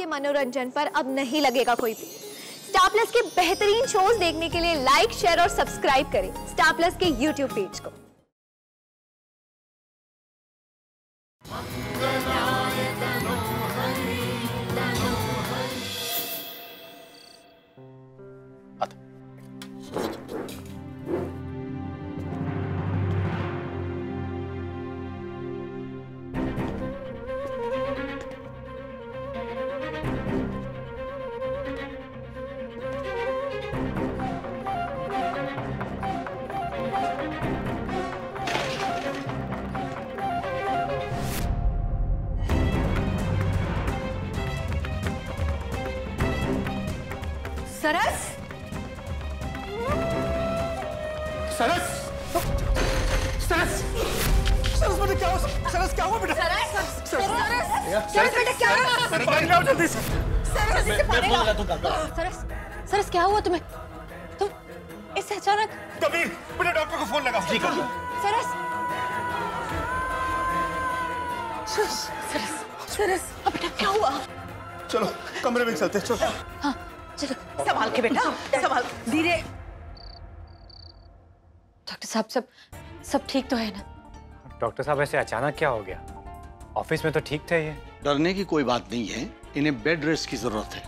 आपके मनोरंजन पर अब नहीं लगेगा कोई भी। स्टार प्लस के बेहतरीन शोज देखने के लिए लाइक, शेयर और सब्सक्राइब करें स्टार प्लस के यूट्यूब पेज को। सरस, सरस, सरस, सरस बेटा क्या हुआ? सरस क्या हुआ बेटा? सरस बेटा क्या हुआ? सरस पानी लाओ जल्दी से। सरस क्या हुआ तुम्हें? तुम इससे अचानक। कबीर बेटा डॉक्टर को फोन लगाओ। ठीक है। सरस, सरस, अब बेटा क्या हुआ? चलो कमरे में चलते हैं, चलो। हाँ चलो, संभाल के बेटा, संभाल, धीरे। डॉक्टर साहब सब ठीक तो है ना? डॉक्टर साहब ऐसे अचानक क्या हो गया? ऑफिस में तो ठीक थे ये। डरने की कोई बात नहीं है, इन्हें बेड रेस्ट की जरूरत है।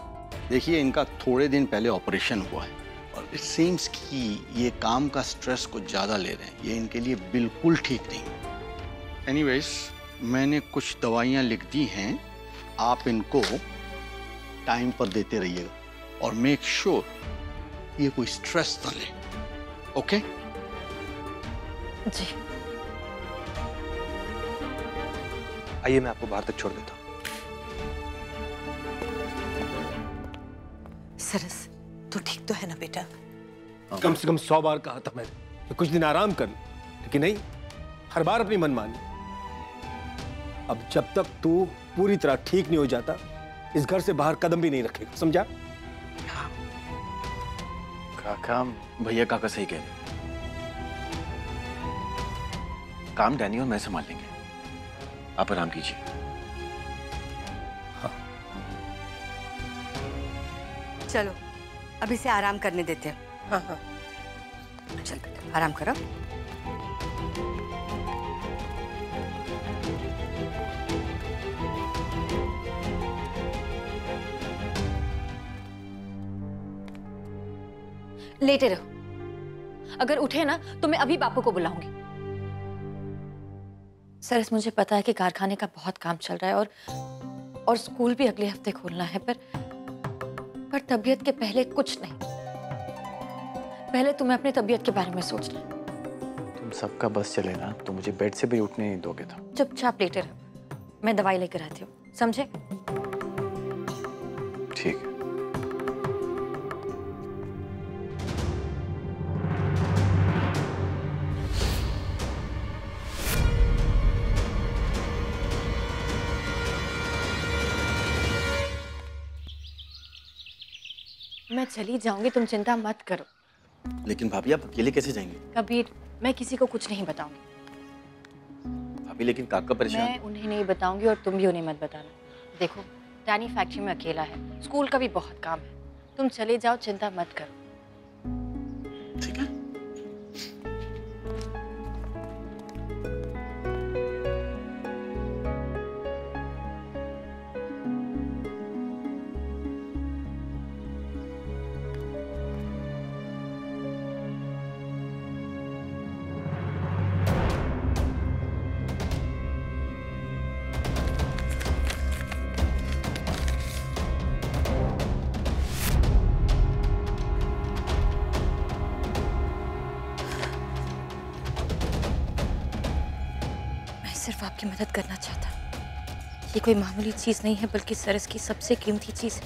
देखिए इनका थोड़े दिन पहले ऑपरेशन हुआ है और इट सीम्स कि ये काम का स्ट्रेस कुछ ज्यादा ले रहे हैं, ये इनके लिए बिल्कुल ठीक नहीं। एनीवेज मैंने कुछ दवाइयाँ लिख दी हैं, आप इनको टाइम पर देते रहिएगा और मेक श्योर ये कोई स्ट्रेस ना ले। ओके? जी। आइए मैं आपको बाहर तक छोड़ देता हूँ। सरस तू ठीक तो है ना बेटा? कम से कम 100 बार कहा था मैंने कि कुछ दिन आराम कर लो, लेकिन नहीं, हर बार अपनी मनमानी। अब जब तक तू पूरी तरह ठीक नहीं हो जाता इस घर से बाहर कदम भी नहीं रखेगा, समझा? काका, भैया काका सही कह रहे। काम डैनी और मैं संभाल लेंगे, आप आराम कीजिए। हाँ। चलो अब इसे आराम करने देते हैं। हाँ हाँ चल बेटा आराम करो। लेटे रहो, अगर उठे ना तो मैं अभी बापू को बुलाऊंगी। सरस मुझे पता है कि कारखाने का बहुत काम चल रहा है और स्कूल भी अगले हफ्ते खोलना है, पर तबीयत के पहले कुछ नहीं। पहले तुम्हें अपनी तबीयत के बारे में सोचना। तुम सबका बस चले ना तो मुझे बेड से भी उठने नहीं दोगे तो। चुपचाप लेटे रहो, मैं दवाई लेकर आती हूँ, समझे? ठीक है। मैं चली जाऊंगी, तुम चिंता मत करो। लेकिन भाभी आप अकेले कैसे जाएंगे? कबीर मैं किसी को कुछ नहीं बताऊंगी। भाभी लेकिन काका परेशान। मैं उन्हें नहीं बताऊंगी और तुम भी उन्हें मत बताना। देखो डैनी फैक्ट्री में अकेला है, स्कूल का भी बहुत काम है, तुम चले जाओ, चिंता मत करो। ठीक है। सिर्फ आपकी मदद करना चाहता। ये कोई मामूली चीज नहीं है, बल्कि सरस की सबसे कीमती चीज है।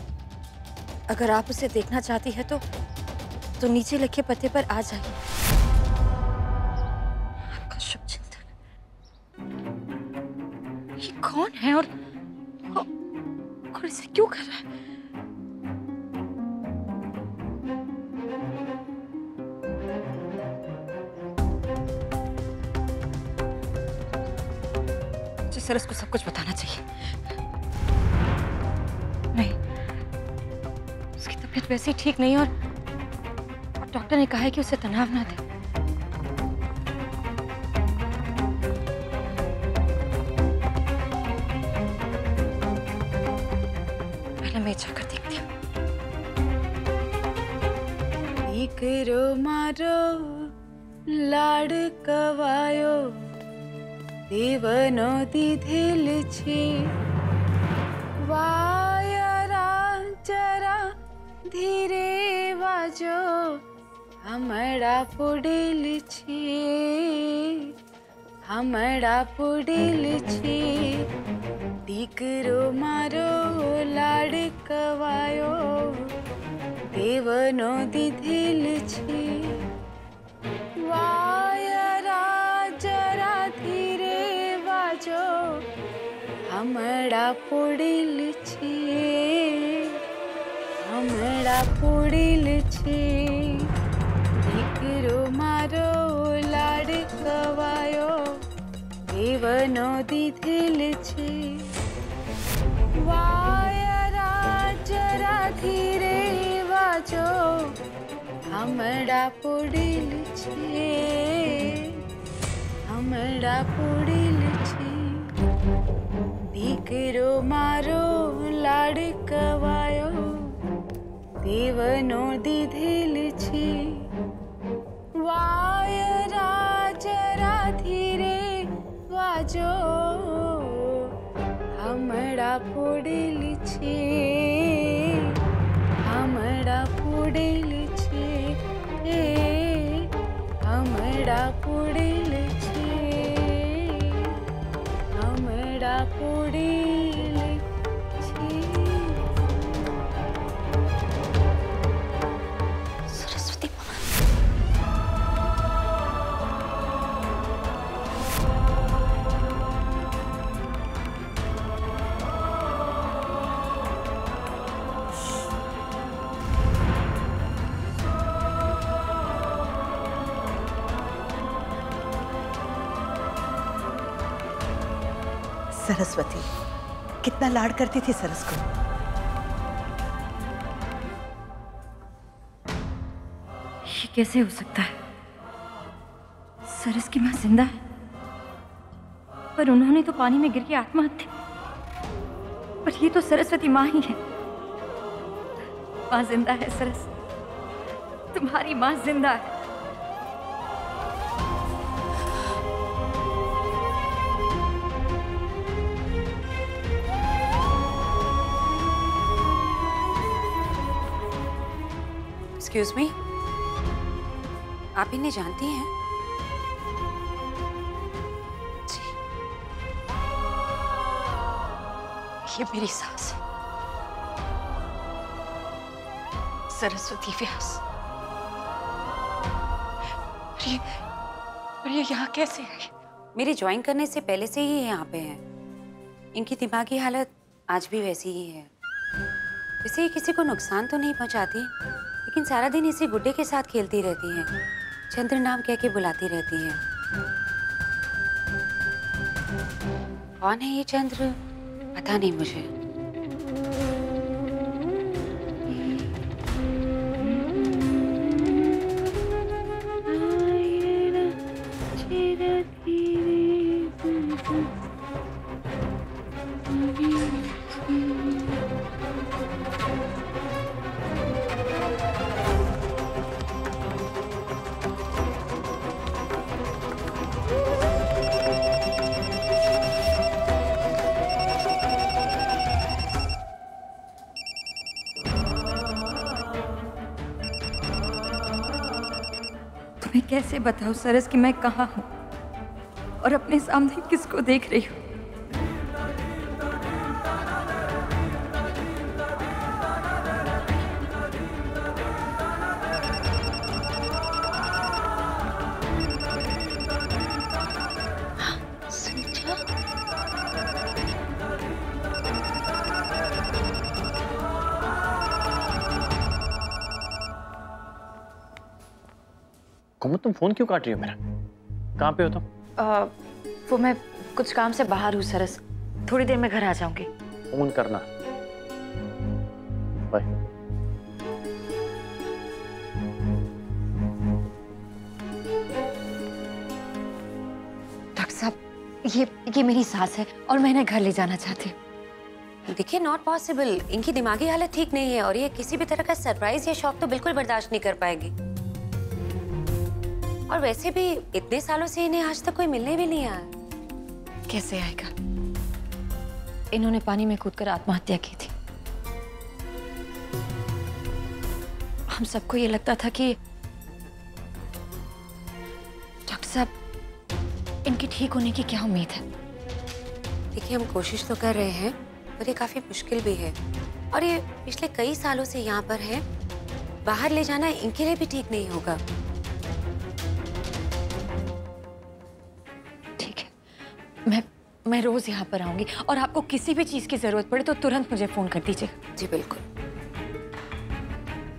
अगर आप उसे देखना चाहती है तो नीचे लिखे पते पर आ जाइए। आपका शुभ चिंतन। ये कौन है और इसे क्यों कर रहा है? सरस को सब कुछ बताना चाहिए। नहीं तबीयत वैसे ही ठीक नहीं और डॉक्टर ने कहा है कि उसे तनाव ना दे। पहले मैं जाकर देखती हूँ। करो मारो लाडकवायो देवनो दीधेल छे वायरा जरा धीरे वाजो हमड़ा पुडेल छे हमड़ा पुडेल छे दीकरो मारो लाडकवायो देवनो दीधेल छे वायरा जरा धीरे वाजो हमड़ा पुडेल छे हमड़ा पुडेल छे दीकरो मारो लाडकवायो देवनो दीधेल छे वायरा जरा धीरे वाजो हमड़ा पुडेल छे हमड़ा पुडेल छे दीकरो मारो लाडकवायो देवनो दीधेल छे वायरा जरा धीरे वाजो हमड़ा पुडेल छे हमड़ा पुडेल छे हमड़ा पुडेल छे हमड़ा पुडेल छे। सरस्वती माँ। सरस्वती कितना लाड करती थी सरस को। ये कैसे हो सकता है? सरस की माँ जिंदा है, पर उन्होंने तो पानी में गिर के आत्महत्या। पर ये तो सरस्वती माँ ही है। माँ जिंदा है सरस, तुम्हारी माँ जिंदा है। एक्सक्यूज मी, आप इन्हें जानती हैं? जी, ये मेरी सास है, सरस्वती व्यास। और ये यहाँ कैसे आई? मेरे ज्वाइन करने से पहले से ही यहाँ पे हैं। इनकी दिमागी हालत आज भी वैसी ही है। वैसे ये किसी को नुकसान तो नहीं पहुँचाती, लेकिन सारा दिन इसी गुड्डे के साथ खेलती रहती हैं। चंद्र नाम कह के बुलाती रहती हैं। कौन है ये चंद्र, पता नहीं मुझे। मैं कैसे बताऊं सरस कि मैं कहाँ हूँ और अपने सामने किसको देख रही हूँ? कोमल, तुम फोन क्यों काट रही हो मेरा? कहाँ पे हो तुम? वो मैं कुछ काम से बाहर हूँ सरस, थोड़ी देर में घर आ जाऊंगी। फोन करना। बाय। ये मेरी सास है और मैं इन्हें घर ले जाना चाहती हूँ। देखिए, नॉट पॉसिबल। इनकी दिमागी हालत ठीक नहीं है और ये किसी भी तरह का सरप्राइज या शॉक तो बिल्कुल बर्दाश्त नहीं कर पाएगी। और वैसे भी इतने सालों से इन्हें आज तक कोई मिलने भी नहीं आया। कैसे आएगा? इन्होंने पानी में कूदकर आत्महत्या की थी। हम सबको ये लगता था कि डॉक्टर साहब, इनके ठीक होने की क्या उम्मीद है? देखिए, हम कोशिश तो कर रहे हैं पर ये काफी मुश्किल भी है और ये पिछले कई सालों से यहाँ पर है। बाहर ले जाना इनके लिए भी ठीक नहीं होगा। ठीक है, मैं रोज यहाँ पर आऊंगी और आपको किसी भी चीज की जरूरत पड़े तो तुरंत मुझे फोन कर दीजिएगा। जी बिल्कुल।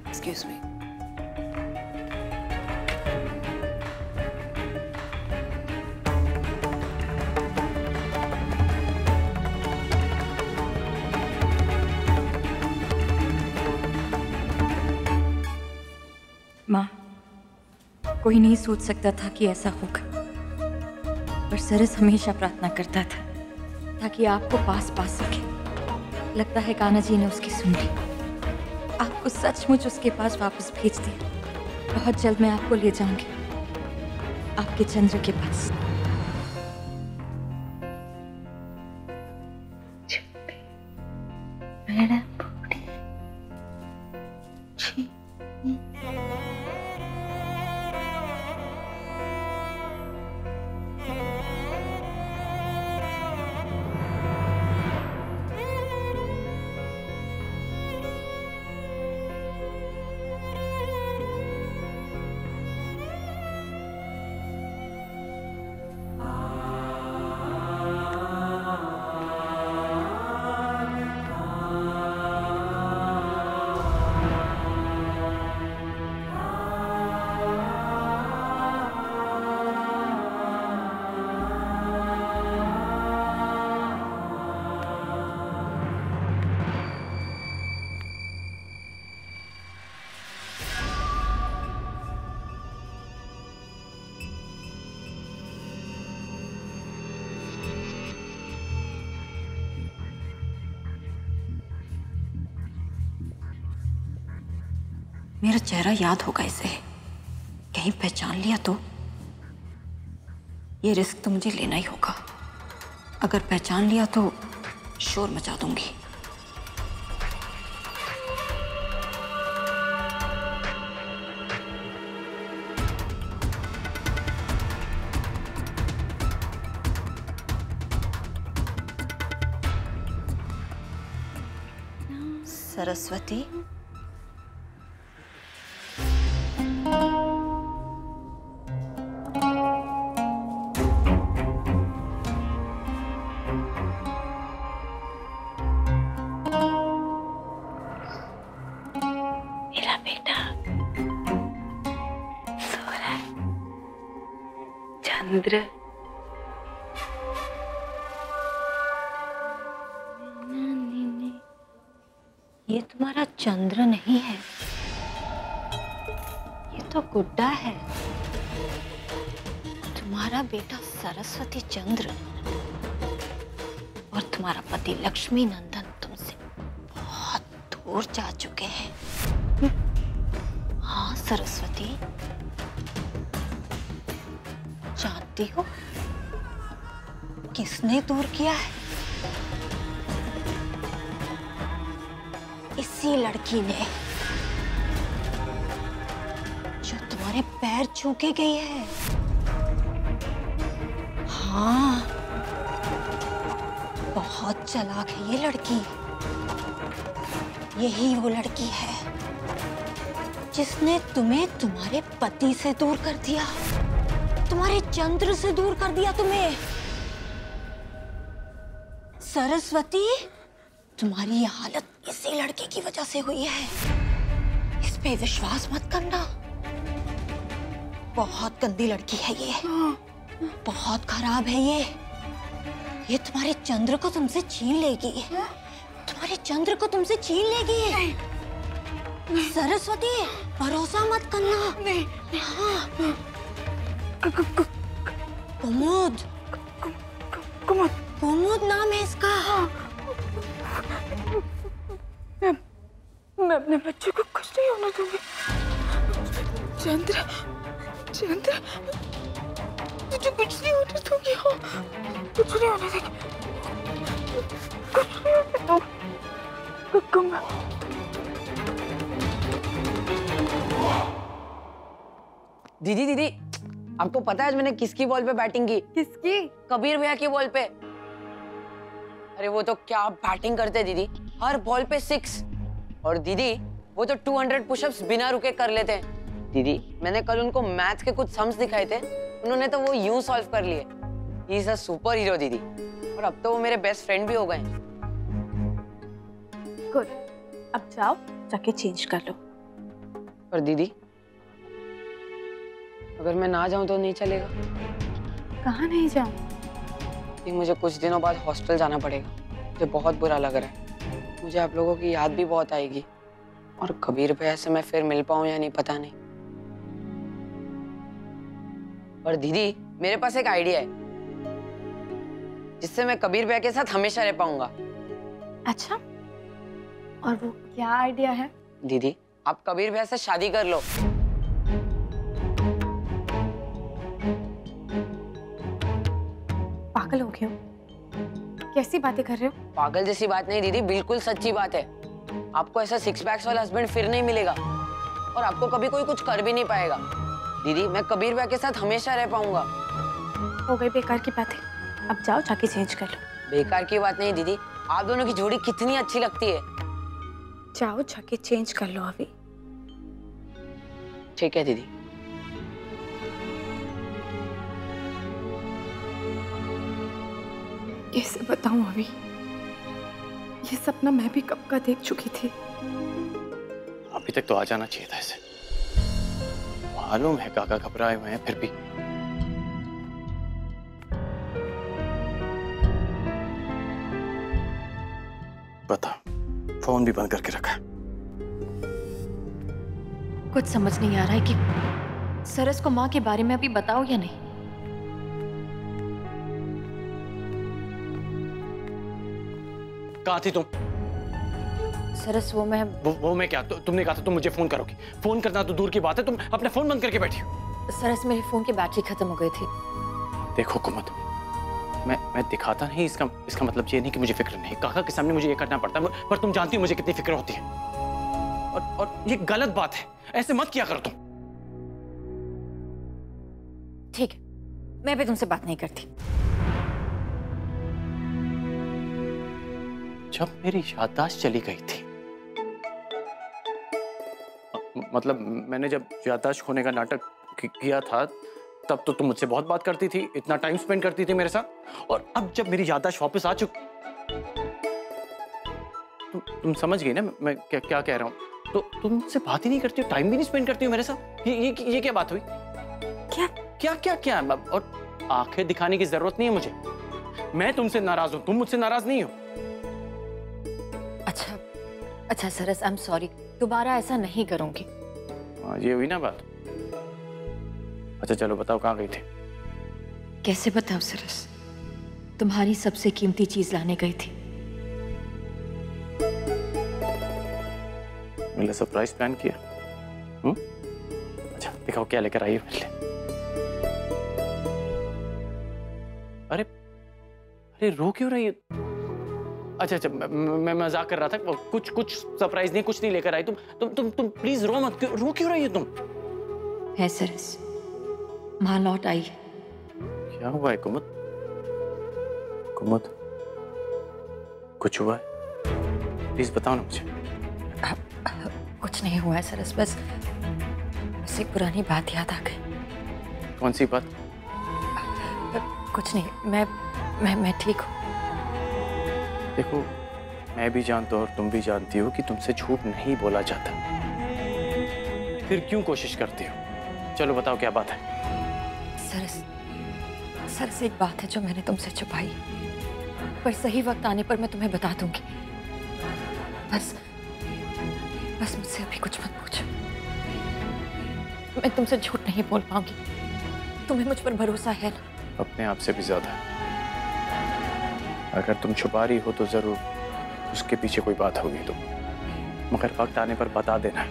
Excuse me. माँ, कोई नहीं सोच सकता था कि ऐसा होगा, पर सरस हमेशा प्रार्थना करता था ताकि आपको पास पा सके। लगता है कान्हा जी ने उसकी सुन ली। आपको सचमुच उसके पास वापस भेज दिया। बहुत जल्द मैं आपको ले जाऊंगी आपके चंद्र के पास। मेरा चेहरा याद होगा इसे, कहीं पहचान लिया तो ये रिस्क तो मुझे लेना ही होगा। अगर पहचान लिया तो शोर मचा दूंगी। सरस्वती, मेरा बेटा सो रहा है। चंद्र, ये तुम्हारा चंद्र नहीं है, ये तो गुड्डा है। तुम्हारा बेटा सरस्वती चंद्र और तुम्हारा पति लक्ष्मी नंदन तुमसे बहुत दूर जा चुके हैं। हाँ सरस्वती, जानती हो किसने दूर किया है? इसी लड़की ने, जो तुम्हारे पैर छू के गई है। हाँ, बहुत चालाक है ये लड़की। यही वो लड़की है जिसने तुम्हें तुम्हारे पति से दूर कर दिया, तुम्हारे चंद्र से दूर कर दिया तुम्हें। सरस्वती, तुम्हारी ये हालत इसी लड़के की वजह से हुई है। इस पे विश्वास मत करना। बहुत गंदी लड़की है ये, बहुत खराब है ये तुम्हारे चंद्र को तुमसे छीन लेगी, तुम्हारे चंद्र को तुमसे छीन लेगी। सरस्वती, भरोसा मत करना। हाँ। कुमुद, कुमुद। कुमुद नाम है इसका। मैं अपने बच्चे को कुछ नहीं होने दूंगी। चंद्र, चंद्र, तुझे कुछ नहीं होने दूंगी। हाँ, कुछ नहीं होने दूंगी, कुछ नहीं होने दूंगी। दीदी दीदी, आपको पता है आज मैंने किसकी बॉल पे बैटिंग की? किसकी? कबीर भैया की बॉल पे। अरे वो तो क्या बैटिंग करते दीदी, हर बॉल पे 6। और दीदी वो तो 200 पुशअप्स बिना रुके कर लेते हैं। दीदी मैंने कल उनको मैथ्स के कुछ सम्स दिखाए थे, उन्होंने तो वो यूं सॉल्व कर लिए। He is a super hero दीदी, और अब तो वो मेरे बेस्ट फ्रेंड भी हो गए। गुड, अब जाओ जाके चेंज कर लो। पर दीदी अगर मैं ना जाऊं तो नहीं चलेगा? कहाँ नहीं जाऊं? मुझे कुछ दिनों बाद हॉस्टल जाना पड़ेगा, मुझे बहुत बुरा लग रहा है। मुझे आप लोगों की याद भी बहुत आएगी, और कबीर भैया से मैं फिर मिल पाऊं या नहीं पता नहीं। और दीदी मेरे पास एक आइडिया है जिससे मैं कबीर भैया के साथ हमेशा रह पाऊंगा। अच्छा, और वो क्या आइडिया है? दीदी आप कबीर भैया से शादी कर लो। पागल हो गए हो? कैसी बातें कर रहे हो? पागल जैसी बात नहीं दीदी, बिल्कुल सच्ची बात है। आपको ऐसा 6 पैक्स वाला हस्बैंड फिर नहीं मिलेगा, और आपको कभी कोई कुछ कर भी नहीं पाएगा। दीदी मैं कबीर भैया के साथ हमेशा रह पाऊंगा। हो गई बेकार की बातें, अब जाओ जाके चेंज कर लो। बेकार की बात नहीं दीदी, आप दोनों की जोड़ी कितनी अच्छी लगती है। जाओ जाके चेंज कर लो अभी। ठीक है दीदी। कैसे बताऊं अभी, ये सपना मैं भी कब का देख चुकी थी। अभी तक तो आ जाना चाहिए था इसे। मालूम है काका घबराए हुए हैं, फिर भी बता, फोन भी बंद करके रखा है। कुछ समझ नहीं आ रहा है कि सरस को माँ के बारे में अभी बताओ या नहीं। कहाँ थी तुम? सरस वो मैं क्या? तुमने कहा था तुम मुझे फोन करोगी। फोन करना तो दूर की बात है, तुम अपने फोन बंद करके बैठी हो। सरस मेरे फोन की बैटरी खत्म हो गई थी। देखो कुमुद, मैं दिखाता नहीं, इसका मतलब ये नहीं कि मुझे फिक्र नहीं। काका के सामने मुझे ये करना पड़ता है, पर तुम जानती हो मुझे कितनी फिक्र होती है। और ये गलत बात है, ऐसे मत किया करो तुम। ठीक है, मैं भी तुमसे बात नहीं करती। जब मेरी याददाश्त चली गई थी, मतलब मैंने जब याददाश्त खोने का नाटक किया था, तब तो तुम मुझसे बहुत बात करती थी, इतना टाइम स्पेंड करती थी मेरे साथ। और अब जब मेरी याददाश्त वापस आ चुकी, तुम समझ गई ना मैं क्या कह रहा हूँ? तो तुम मुझसे बात ही नहीं करती हो, टाइम भी नहीं स्पेंड करती हो मेरे साथ। ये क्या बात हुई? क्या? और आंखें दिखाने की जरूरत नहीं है मुझे। मैं तुमसे नाराज हूं, तुम मुझसे नाराज नहीं हो। अच्छा सरस, आई एम सॉरी, दोबारा ऐसा नहीं करूंगी। ये हुई ना बात। अच्छा चलो बताओ, कहाँ गई थी? कैसे बताओ सरस, तुम्हारी सबसे कीमती चीज लाने गई थी। मेरे लिए सरप्राइज प्लान किया? अच्छा दिखाओ क्या लेकर आई हो मेरे लिए। अरे रो क्यों रही है? अच्छा मैं मजाक कर रहा था। कुछ सरप्राइज नहीं, कुछ नहीं लेकर आई। तुम प्लीज रो मत। रो क्यों रही है तुम? है सरस, माँ लौट आई। क्या हुआ है कुमुद? कुछ हुआ है? प्लीज बताओ ना मुझे। कुछ नहीं हुआ है सरस, बस एक पुरानी बात याद आ गई। कौन सी बात? कुछ नहीं, मैं ठीक हूँ। देखो मैं भी जानता हूँ और तुम भी जानती हो कि तुमसे झूठ नहीं बोला जाता, फिर क्यों कोशिश करती हो? चलो बताओ क्या बात है। सरस एक बात है जो मैंने तुमसे छुपाई, पर सही वक्त आने पर मैं तुम्हें बता दूंगी। बस मुझसे अभी कुछ मत पूछो। मैं तुमसे झूठ नहीं बोल पाऊंगी। तुम्हें मुझ पर भरोसा है ना? अपने आप से भी ज्यादा। अगर तुम छुपा रही हो तो जरूर उसके पीछे कोई बात होगी तो, मगर वक्त आने पर बता देना।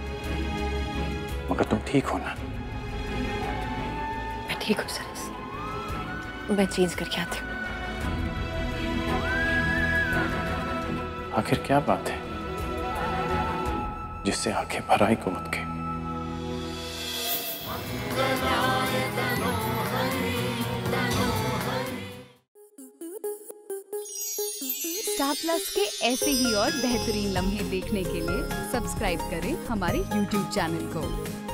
मगर तुम ठीक हो ना? मैं ठीक हूँ सरस, मैं चेंज करके आती हूँ। आखिर क्या बात है जिससे आंखें भर आई कुमुद के? स्टार प्लस के ऐसे ही और बेहतरीन लम्हे देखने के लिए सब्सक्राइब करें हमारे YouTube चैनल को।